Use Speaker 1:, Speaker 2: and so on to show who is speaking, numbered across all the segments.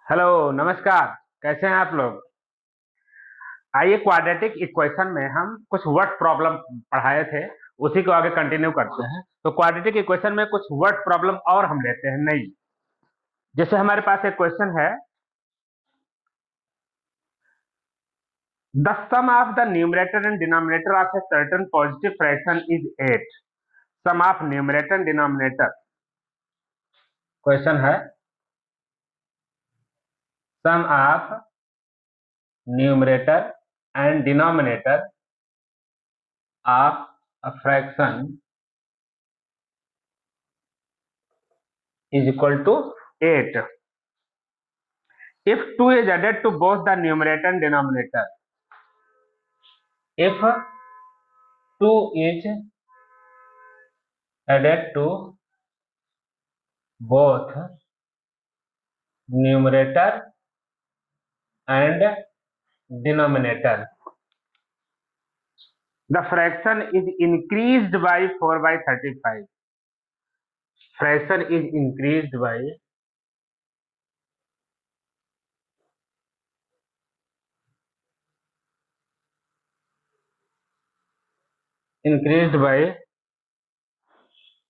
Speaker 1: Hello नमस्कार। कैसे हैं आप लोग। आइए क्वाड्रेटिक इक्वेशन में हम कुछ वर्ड प्रॉब्लम पढ़ाए थे, उसी को आगे कंटिन्यू करते हैं। तो क्वाड्रेटिक इक्वेशन में कुछ वर्ड प्रॉब्लम और हम लेते हैं नई। जैसे हमारे पास एक क्वेश्चन है, the sum of the numerator and denominator of a certain positive fraction is 8। Sum of numerator and denominator, question है sum of numerator and denominator of a fraction is equal to 8 if 2 is added to both the numerator and denominator. If 2 is added to both numerator and denominator, the fraction is increased by 4 by 35. Fraction is increased by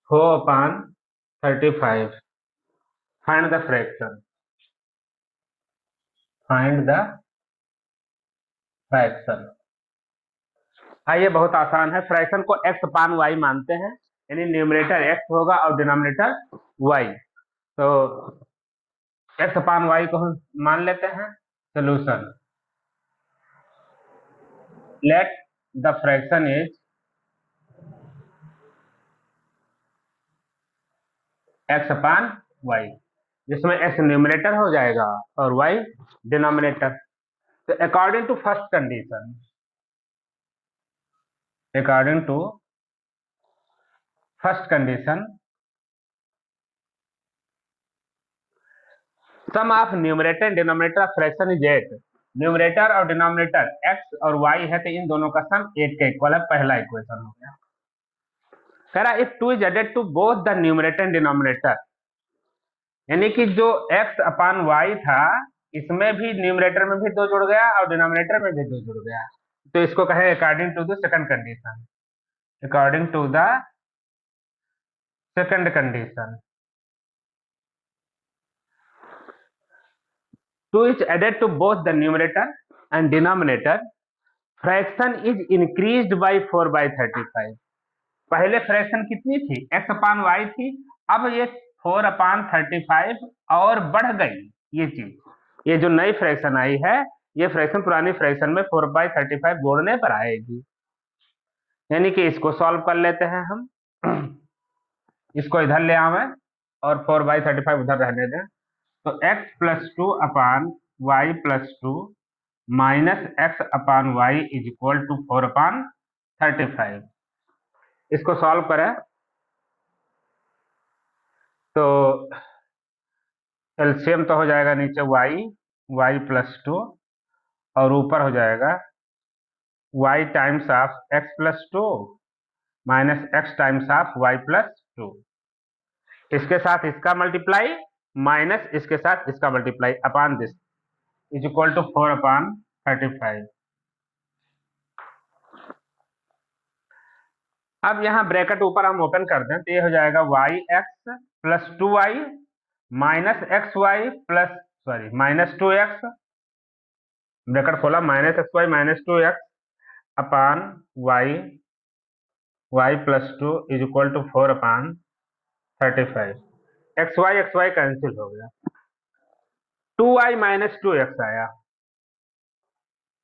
Speaker 1: 4 upon 35. Find the fraction. Find the fraction. ये बहुत आसान है। Fraction को x upon y मानते हैं, यानी numerator x होगा और डिनोमिनेटर y। तो x अपान y को हम मान लेते हैं। Solution, let the fraction is x upon y, जिसमें x न्यूमरेटर हो जाएगा और y डिनोमिनेटर। तो according to first condition, according to first condition, sum of numerator and denominator of fraction is 8। Numerator और डिनोमिनेटर x और y है, तो इन दोनों का सम 8 के इक्वल है। पहला इक्वेशन हो गया। कह रहा if 2 is added to both the numerator and denominator, यानी कि जो x अपान y था, इसमें भी न्यूमरेटर में भी 2 जुड़ गया और डिनोमिनेटर में भी 2 जुड़ गया। तो इसको कहें according to the second condition. According to the second condition, 2 is added to both the numerator and denominator, fraction is increased by 4 by 35। पहले फ्रैक्शन कितनी थी, x अपान y थी, अब ये 4 अपान 35 और बढ़ गई। ये चीज, ये जो नई फ्रैक्शन आई है, ये फ्रैक्शन पुरानी फ्रैक्शन में 4 बाई 35 जोड़ने पर आएगी। यानी कि इसको सॉल्व कर लेते हैं हम। इसको इधर ले आवे और 4 बाई 35 उधर रहने दें। तो x plus 2 upon y plus 2 minus x upon y is equal to 4 upon 35। इसको सॉल्व करें तो एलसीएम तो हो जाएगा नीचे वाई प्लस 2 और ऊपर हो जाएगा y times of x plus 2 minus x times of y plus 2। इसके साथ इसका मल्टीप्लाई माइनस इसके साथ इसका multiply upon this is equal to 4 upon 35। अब यहाँ ब्रैकेट ऊपर हम ओपन कर दें तो ये हो जाएगा y x plus 2y minus x y plus minus 2x, bracket खोला, minus x y minus 2x upon y plus 2 is equal to 4 upon 35। X y cancel हो गया, 2y माइनस 2x आया,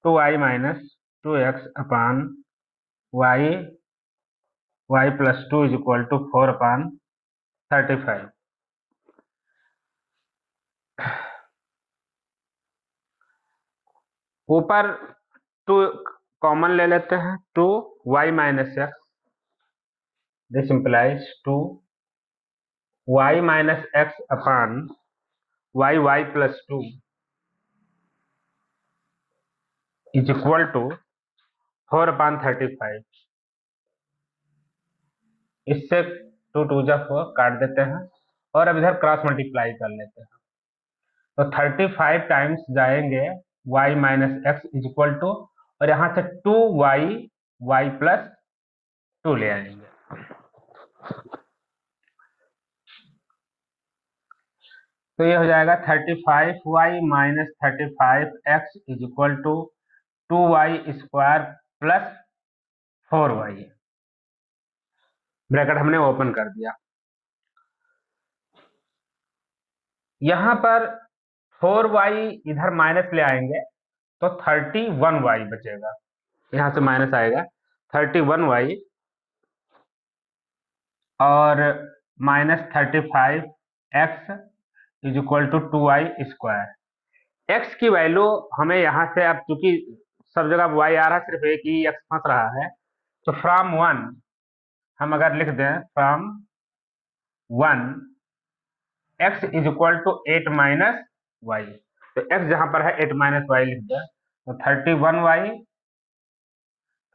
Speaker 1: 2y minus 2x upon y plus 2 is equal to 4 upon 35। ऊपर 2 common ले लेते हैं, 2y minus x, this implies 2y minus x upon y plus 2 is equal to 4 upon 35। इससे 2 2 जा 4 काट देते हैं और अब इधर क्रॉस मल्टीप्लाई कर लेते हैं। तो 35 टाइम्स जाएंगे y minus x is equal to, और यहाँ से 2y y प्लस 2 ले आएंगे। तो ये हो जाएगा 35y minus 35x is equal to 2y square plus 4y। Bracket हमने ओपन कर दिया। यहां पर 4y इधर माइनस ले आएंगे तो 31y बचेगा, यहां से माइनस आएगा 31y और minus 35x is equal to 2y square. x की वैल्यू हमें यहां से, अब चूंकि सब जगह y आ रहा है, सिर्फ एक ही x फंस रहा है, तो फ्रॉम 1 हम अगर लिख दें from 1 x is equal to 8 minus y, तो x जहां पर है 8 माइनस वाई लिख दें, तो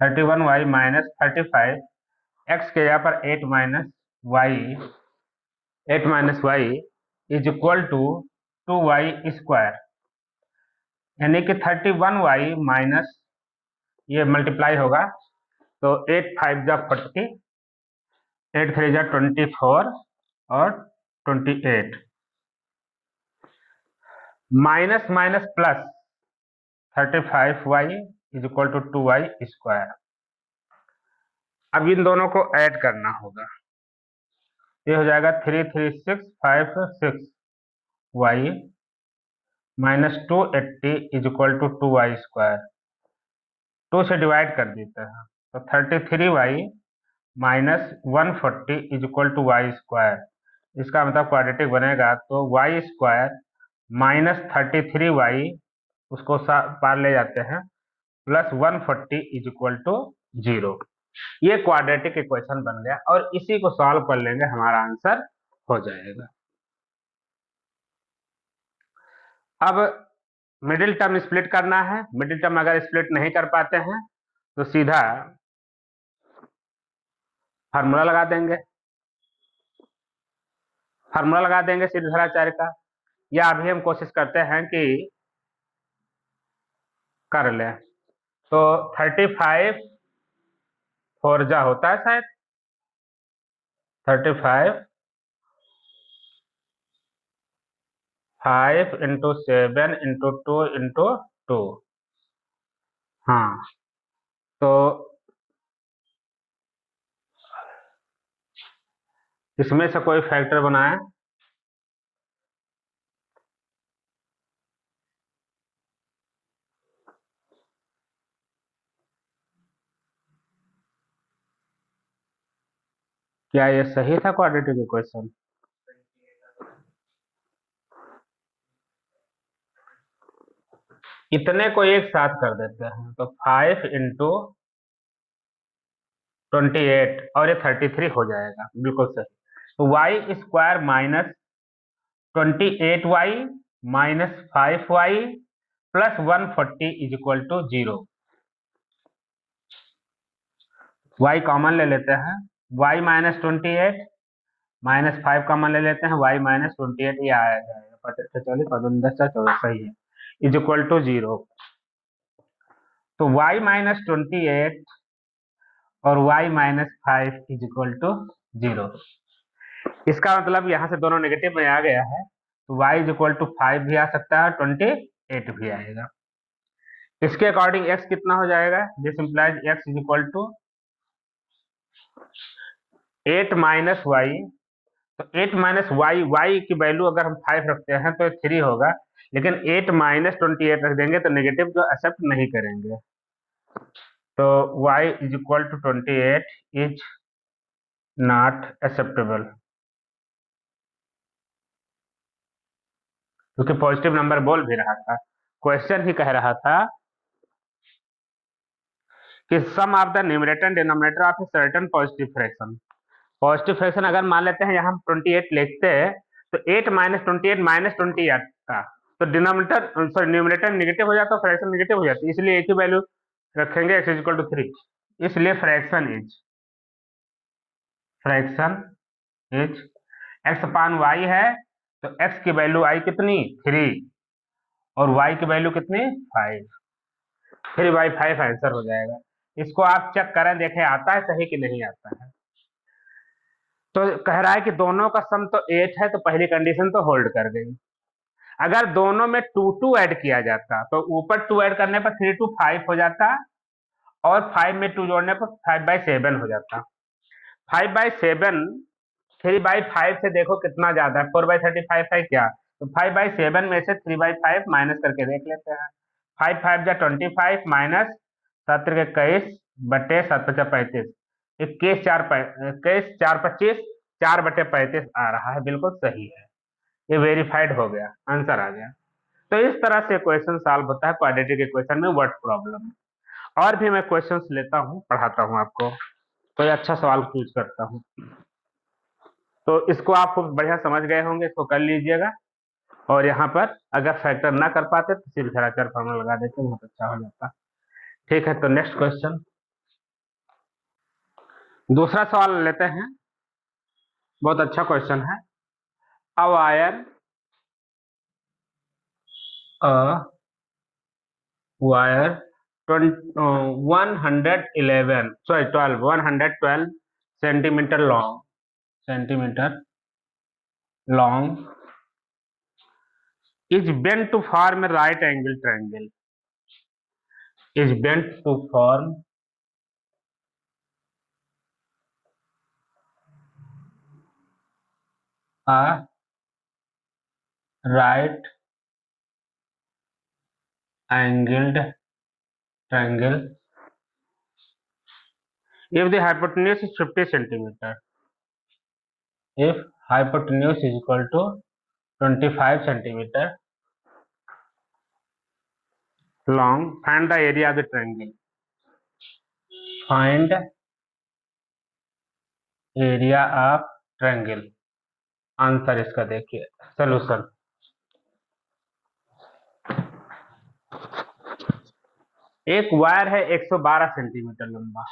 Speaker 1: 31y माइनस 35 x के यहाँ पर 8 minus y is equal to 2y square, यानी कि 31y माइनस ये मल्टीप्लाई होगा, तो 8 5 जा 40, 8 3 जा 24 और 28, minus minus plus 35y is equal to 2y square. अब इन दोनों को ऐड करना होगा, ये हो जाएगा 33656y minus 280 is equal to 2y square. 2 से डिवाइड कर देते हैं, तो 33y minus 140 is equal to y square. इसका मतलब क्वाड्रेटिक बनेगा, तो वाई स्क्वायर माइनस 33y, उसको पार ले जाते हैं, प्लस 140 इज इक्वल टू 0। ये क्वाड्रेटिक इक्वेशन बन गया और इसी को सॉल्व कर लेंगे, हमारा आंसर हो जाएगा। अब मिडिल टर्म स्प्लिट करना है। मिडिल टर्म अगर स्प्लिट नहीं कर पाते हैं तो सीधा फार्मूला लगा देंगे, सीधेधराचार्य का, या अभी हम कोशिश करते हैं कि कर ले। तो 35 4 जा होता है शायद 35, 5 इंटू 7 इंटू 2 इंटू 2। हाँ, तो इसमें से कोई फैक्टर बनाए, क्या ये सही था क्वाड्रेटिक इक्वेशन? इतने को एक साथ कर देते हैं, तो 5 इंटू 28 और ये 33 हो जाएगा, बिल्कुल सही। तो y square minus 28y minus 5y plus 140 is equal to 0। y common ले लेते हैं, y माइनस 28 माइनस 5 कॉमन ले लेते हैं, y माइनस 28, ये आया जाएगा 40 14 सही है, इज इक्वल टू 0। तो y माइनस 28 और y minus 5 is equal to 0। इसका मतलब यहाँ से दोनों नेगेटिव में आ गया है, तो y इज इक्वल टू 5 भी आ सकता है, 28 भी आएगा। इसके अकॉर्डिंग x कितना हो जाएगा? This implies x is equal to 8 minus y, तो 8 माइनस वाई, वाई की वैल्यू अगर हम 5 रखते हैं तो 3 होगा, लेकिन 8 माइनस 28 रख देंगे तो नेगेटिव जो एक्सेप्ट नहीं करेंगे, तो y is equal to 28 is not acceptable, क्योंकि पॉजिटिव नंबर बोल भी रहा था, क्वेश्चन ही कह रहा था कि sum of the numerator and denominator of a certain positive fraction. Positive fraction अगर मान लेते हैं, यहाँ हम 28 लिखते हैं, तो 8 माइनस 28 माइनस 28 का, तो डिनोमिनेटर सॉरी न्यूमरेटर नेगेटिव हो जाता है, फ्रैक्शन नेगेटिव हो जाती है, इसलिए एक ही वैल्यू रखेंगे, x इज इक्वल टू 3। इसलिए fraction is x upon y है, तो x की वैल्यू आई कितनी 3 और y की वैल्यू कितनी 5, 3/5 आंसर हो जाएगा। इसको आप चेक करें, देखें आता है सही कि नहीं आता है। तो कह रहा है कि दोनों का सम तो 8 है, तो पहली कंडीशन तो होल्ड कर गई। अगर दोनों में 2 ऐड किया जाता तो ऊपर 2 ऐड करने पर 3 2 5 हो जाता, और 5 में 2 जोड़ने पर 5/7 हो जाता। 5/7 3/5 से देखो कितना ज्यादा है, 4/35 है क्या, तो 5/7 में से 3/5 माइनस करके देख लेते हैं। 5 5 जा 25 माइनस 7 के 21 बटे 7 5 35, 21 4 21 4 25 4/35 आ रहा है, बिल्कुल सही है। ये वेरीफाइड हो गया, आंसर आ गया। तो इस तरह से क्वेश्चन सॉल्व होता है क्वाड्रेटिक इक्वेशन में वर्ड प्रॉब्लम। और भी मैं क्वेश्चंस लेता हूँ, पढ़ाता हूँ आपको, कोई अच्छा सवाल चूज करता हूँ। तो इसको आप खूब बढ़िया समझ गए होंगे, इसको कर लीजिएगा। और यहाँ पर अगर फैक्टर ना कर पाते तो सिर्फ चर फॉर्मूला लगा देते, बहुत अच्छा हो जाता। ठीक है, तो नेक्स्ट क्वेश्चन, दूसरा सवाल लेते हैं। बहुत अच्छा क्वेश्चन है। A wire wire 112 centimetre long is bent to form a right angle triangle, is bent to form a right angled triangle if the hypotenuse is 50 centimeter, if hypotenuse is equal to 25 centimeter long, find the area of the triangle, find area of triangle। Answer इसका देखिए, solution. एक wire है 112 centimetre लंबा,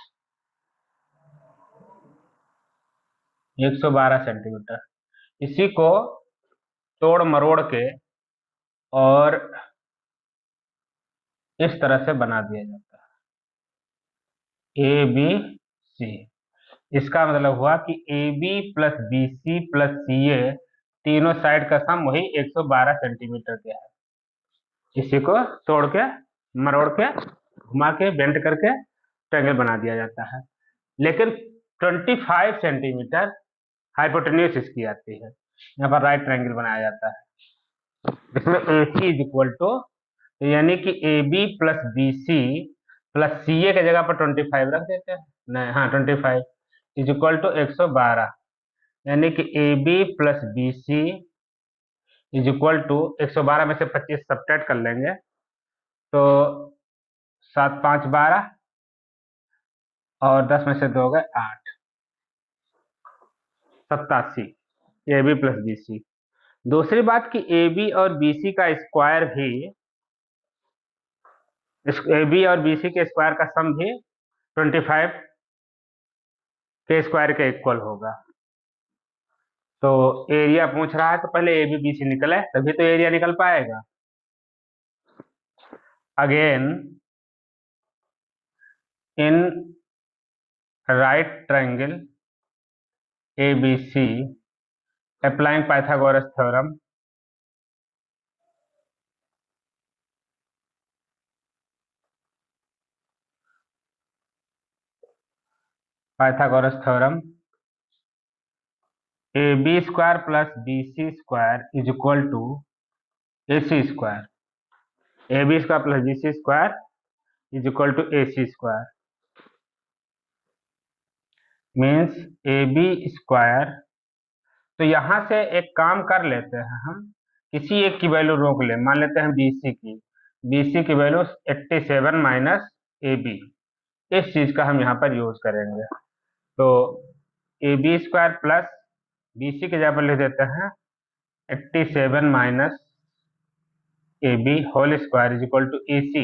Speaker 1: 112 centimetre, इसी को तोड़ मरोड़ के और इस तरह से बना दिया जाता है ए बी सी। इसका मतलब हुआ कि A B plus B c plus c a तीनों साइड का सम वही 112 सेंटीमीटर के है। इसी को तोड़ के मरोड़ के घुमा के बेंड करके ट्रायंगल बना दिया जाता है। लेकिन 25 सेंटीमीटर हाइपोटेन्यूज इसकी आती है, यहाँ पर राइट ट्रायंगल बनाया जाता है। इसमें a c is equal to, यानी कि A B plus B c plus c a के जगह पर 25 रख देते हैं, नहीं हाँ 25 इज इक्वल टू 112, यानी कि A B plus B C is equal to 112 में से 25 सब्ट्रैक्ट कर लेंगे तो 7 5 12 और 10 में से 2 हो गए 8, 87 A B plus B C. दूसरी बात कि ए बी और बी सी का स्क्वायर भी, ए बी और बी सी के स्क्वायर का सम भी 25 के स्क्वायर के इक्वल होगा। तो एरिया पूछ रहा है तो पहले ए बी बी सी निकले तभी तो एरिया निकल पाएगा। Again in right triangle A B C applying Pythagoras theorem, A B square plus B C square is equal to A C square, A B square plus B C square is equal to A C square, means A B square. तो यहां से एक काम कर लेते हैं, हम किसी एक की वैल्यू रोक ले, मान लेते हैं बी सी की, बी सी की वैल्यू 87 माइनस ए बी, इस चीज का हम यहाँ पर यूज करेंगे। तो A B square plus B c के जगह पर लिख देते हैं 87 minus a b whole square is equal to A c,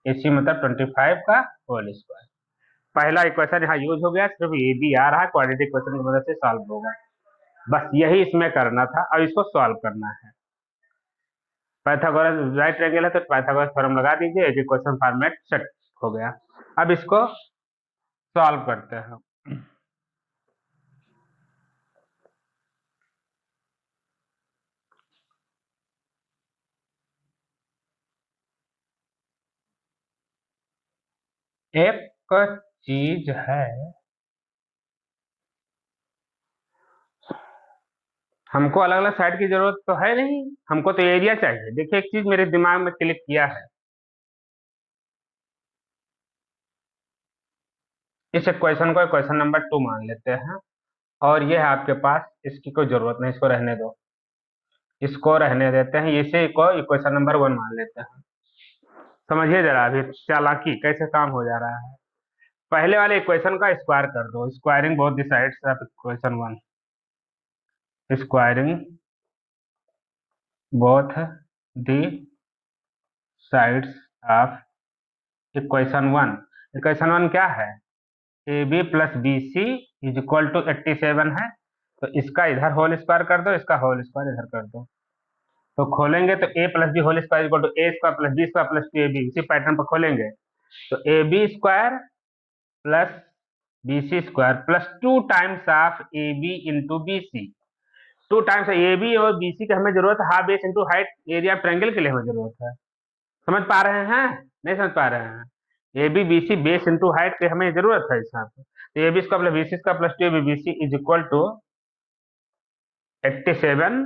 Speaker 1: a c मतलब 25 का होल स्क्वायर। पहला इक्वेशन यहाँ यूज हो गया, सिर्फ ए बी आ रहा है, क्वाड्रेटिक इक्वेशन की मदद से सॉल्व होगा। बस यही इसमें करना था, अब इसको सॉल्व करना है। पाइथागोरस राइट ट्रायंगल है तो पाइथागोरस थ्योरम लगा दीजिए, एक इक्वेशन फॉर्मेट सेट हो गया। अब इसको सॉल्व करते हैं। एक चीज है, हमको अलग अलग साइड की जरूरत तो है नहीं, हमको तो एरिया चाहिए। देखिए एक चीज मेरे दिमाग में क्लिक किया है, इस इक्वेशन को इक्वेशन नंबर 2 मान लेते हैं, और ये है आपके पास, इसकी कोई जरूरत नहीं, इसको रहने दो, इसको रहने देते हैं, इसे को इक्वेशन नंबर 1 मान लेते हैं। समझिए जरा अभी चालाकी कैसे काम हो जा रहा है। पहले वाले इक्वेशन का स्क्वायर कर दो, squaring both the sides of equation 1, squaring both the sides of equation 1। Equation 1 क्या है, A B plus B C is equal to 87 है, तो इसका इधर होल स्क्वायर कर दो, इसका होल स्क्वायर इधर कर दो, तो खोलेंगे तो a plus b whole square equal to a square plus b square plus 2ab, इसी पैटर्न पर खोलेंगे तो A B square plus B C square plus 2 times of a b into b c. 2 times a b और b c की हमें जरूरत है, half base into height area triangle के लिए हमें जरूरत है। समझ पा रहे हैं, नहीं समझ पा रहे हैं? A B B C base into height की हमें जरूरत है इस यहाँ पे, तो A B square plus B C square plus 2ab B C is equal to 87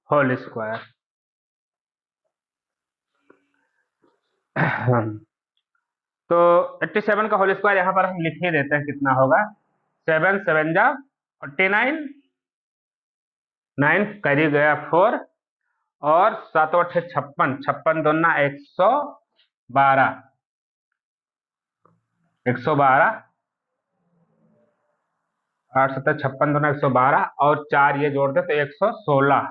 Speaker 1: whole square. तो 87 का होल स्क्वायर यहाँ पर हम लिख ही देते हैं, कितना होगा, 7 7 जा 49, 9 करी गया 4, और 7 8 56, 56 दूना 112, 112, 8 7 56 दूना 112, और 4 ये जोड़ दे तो 116,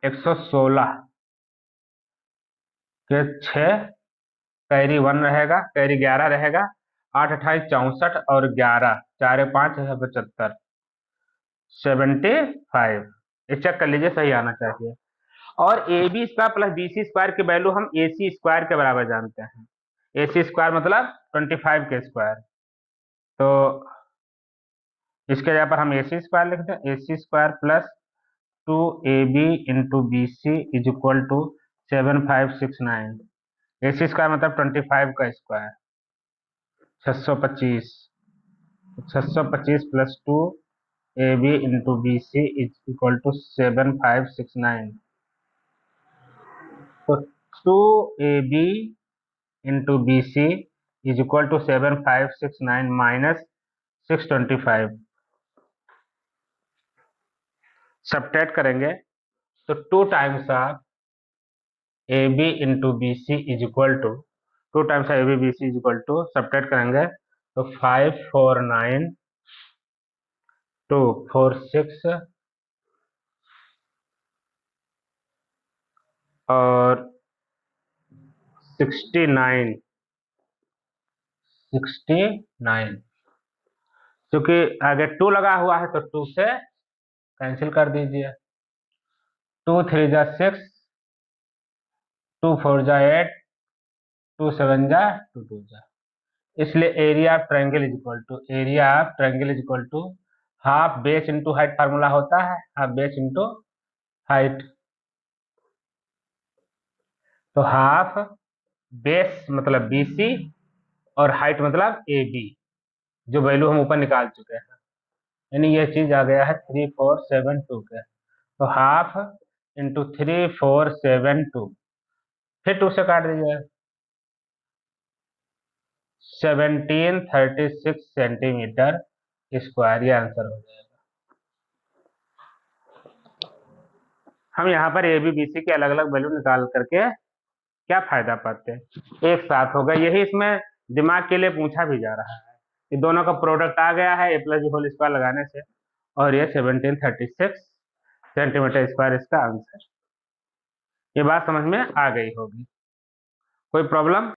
Speaker 1: 116 के 6 कैरी 1 रहेगा, कैरी 11 रहेगा, 8 28 64, और 11 4 5 है 75, 75, ये चेक कर लीजिए सही आना चाहिए। और A B square plus B C square की वैल्यू हम ए सी स्क्वायर के बराबर जानते हैं, ए सी स्क्वायर मतलब 25 के स्क्वायर, तो इसके जगह पर हम ए सी स्क्वायर लिखते हैं, a C square plus 2ab into b C is equal to 7569, a C square मतलब 25 का square, 625, 625 plus 2ab into b C is equal to 7569, तो 2ab into b C is equal to 7569 minus 625, subtract करेंगे तो 2 times of a b into b C is equal to 2 times a B B C is equal to, subtract करेंगे तो 549 246 और 69, 69, क्योंकि आगे 2 लगा हुआ है तो 2 से कैंसिल कर दीजिए, 2 3 जा 6, 2 4 जा 8, 2 7 जा 2 2 जा, इसलिए area of triangle is equal to, area of triangle is equal to half base into height, formula होता है हाफ बेस इंटू हाइट, तो हाफ बेस मतलब बी सी और हाइट मतलब ए बी, जो वैल्यू हम ऊपर निकाल चुके हैं, यानी ये चीज आ गया है 3472 के, तो हाफ इंटू 3472, फिर 2 से काट दीजिए, 1736 सेंटीमीटर स्क्वायर, ये आंसर हो जाएगा। हम यहाँ पर ए बी बी सी के अलग अलग वैल्यू निकाल करके क्या फायदा पाते हैं, एक साथ होगा, यही इसमें दिमाग के लिए पूछा भी जा रहा है कि दोनों का प्रोडक्ट आ गया है ए प्लस बी होल स्क्वायर लगाने से, और ये 1736 सेंटीमीटर स्क्वायर इसका आंसर। ये बात समझ में आ गई होगी, कोई प्रॉब्लम?